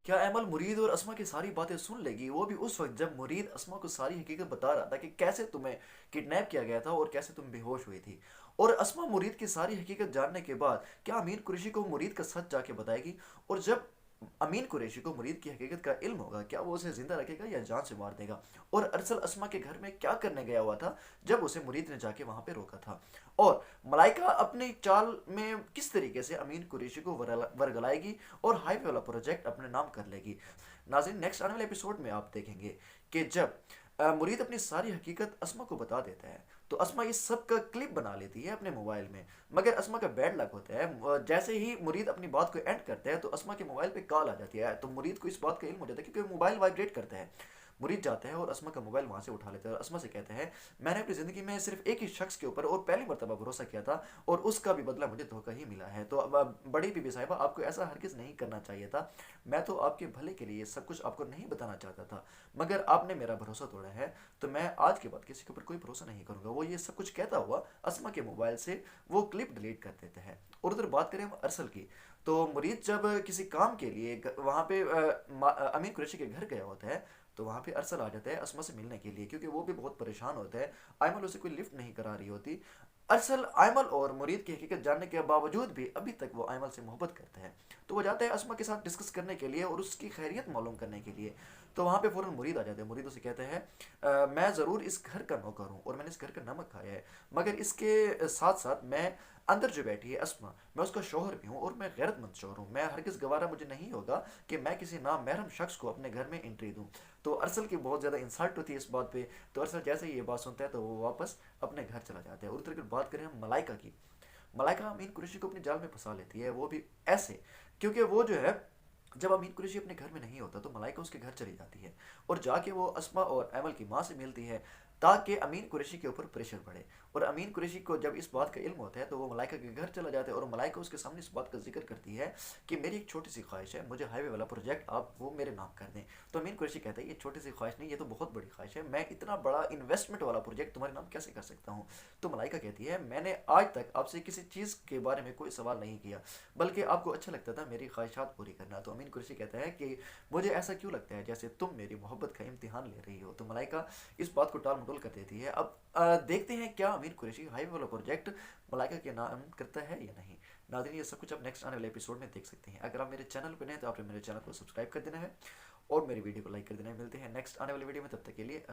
क्या अमल मुरीद और अस्मा की सारी बातें सुन लेगी, वो भी उस वक्त जब मुरीद अस्मा को सारी हकीकत बता रहा था कि कैसे तुम्हें किडनैप किया गया था और कैसे तुम बेहोश हुई थी। और अस्मा मुरीद की सारी हकीकत जानने के बाद क्या अमीन कुरैशी को मुरीद का सच जाके बताएगी? और जब अमीन कुरैशी को मुरीद की हकीकत का इल्म होगा, क्या वो उसे जिंदा रखेगा या जान से मार देगा? और अरसल अस्मा के घर में क्या करने गया हुआ था जब उसे मुरीद ने जाके वहां पे रोका था? और मलाइका अपनी चाल में किस तरीके से अमीन कुरैशी को वरगलाएगी और हाईवे वाला प्रोजेक्ट अपने नाम कर लेगी? नाज़रीन, नेक्स्ट आने वाले एपिसोड में आप देखेंगे कि जब मुरीद अपनी सारी हकीकत अस्मा को बता देता है तो अस्मा इस सब का क्लिप बना लेती है अपने मोबाइल में। मगर अस्मा का बैड लक होता है, जैसे ही मुरीद अपनी बात को एंड करता है तो अस्मा के मोबाइल पे कॉल आ जाती है। तो मुरीद को इस बात का इल्म हो जाता है क्योंकि मोबाइल वाइब्रेट करता है। मुरीद जाता है और अस्मा का मोबाइल वहां से उठा लेता है और अस्मा से कहता है, मैंने अपनी ज़िंदगी में सिर्फ एक ही शख्स के ऊपर और पहली मरतबा भरोसा किया था और उसका भी बदला मुझे धोखा ही मिला है। तो अब बड़ी बीबी साहिबा, आपको ऐसा हरगिज़ नहीं करना चाहिए था। मैं तो आपके भले के लिए सब कुछ आपको नहीं बताना चाहता था, मगर आपने मेरा भरोसा तोड़ा है, तो मैं आज के बाद किसी के ऊपर कोई भरोसा नहीं करूँगा। वो ये सब कुछ कहता हुआ अस्मा के मोबाइल से वो क्लिप डिलीट कर देता है। और उधर बात करें हम अरसल की, तो मुरीद जब किसी काम के लिए वहाँ पे अमीर कुरैशी के घर गया होता है तो वहाँ पे अरसल आ जाता है अस्मा से मिलने के लिए, क्योंकि वो भी बहुत परेशान होता है। आयमल उसे कोई लिफ्ट नहीं करा रही होती। अरसल आयमल और मुरीद की हकीकत जानने के बावजूद भी अभी तक वो आयमल से मोहब्बत करता है। तो वो जाता है अस्मा के साथ डिस्कस करने के लिए और उसकी खैरियत मालूम करने के लिए। तो वहाँ पे फ़ौरन मुरीद आ जाते हैं। मुरीद उसे कहते हैं, मैं ज़रूर इस घर का नौकर हूँ और मैंने इस घर का नमक खाया है, मगर इसके साथ साथ मैं अंदर जो बैठी है अस्मा, मैं उसका शौहर भी हूँ और मैं गैरतमंद शौहर हूँ। मैं हरगिज़ गवारा मुझे नहीं होगा कि मैं किसी नामहरम शख्स को अपने घर में एंट्री दूँ। तो अरसल की बहुत ज़्यादा इंसल्ट होती है इस बात पे। तो अरसल जैसे ही ये बात सुनता है तो वो वापस अपने घर चला जाता है। और उधर अगर बात करें हम मलाइका की, मलाइका अमीन कुरैशी को अपने जाल में फंसा लेती है, वो भी ऐसे, क्योंकि वो जो है, जब अमीन कुरैशी अपने घर में नहीं होता तो मलाइका उसके घर चली जाती है और जाके वो अस्मा और अमल की माँ से मिलती है ताकि अमीन कुरैशी के ऊपर प्रेशर बढ़े। और अमीन कुरैशी को जब इस बात का इल्म होता है तो वो मलाइका के घर चला जाता है और मलाइका उसके सामने इस बात का जिक्र करती है कि मेरी एक छोटी सी ख्वाहिश है, मुझे हाईवे वाला प्रोजेक्ट आप वो मेरे नाम कर दें। तो अमीन कुरैशी कहता है, ये छोटी सी ख्वाहिश नहीं, ये तो बहुत बड़ी ख्वाहिश है, मैं इतना बड़ा इन्वेस्टमेंट वाला प्रोजेक्ट तुम्हारे नाम कैसे कर सकता हूँ? तो मलाइका कहती है, मैंने आज तक आपसे किसी चीज़ के बारे में कोई सवाल नहीं किया, बल्कि आपको अच्छा लगता था मेरी ख्वाहिशात पूरी करना। तो अमीन कुरैशी कहता है कि मुझे ऐसा क्यों लगता है जैसे तुम मेरी मोहब्बत का इम्तिहान ले रही हो? तो मलाइका इस बात को टाल मटोल कर देती है। अब देखते हैं क्या अमीर कुरैशी हाईवे वाला प्रोजेक्ट मलाइका के नाम करता है या नहीं। नाज़रीन, ये सब कुछ आप नेक्स्ट आने वाले एपिसोड में देख सकते हैं। अगर आप मेरे चैनल पर नए हैं तो आपने मेरे चैनल को सब्सक्राइब कर देना है और मेरी वीडियो को लाइक कर देना है। मिलते हैं नेक्स्ट आने वाली वीडियो में, तब तक के लिए।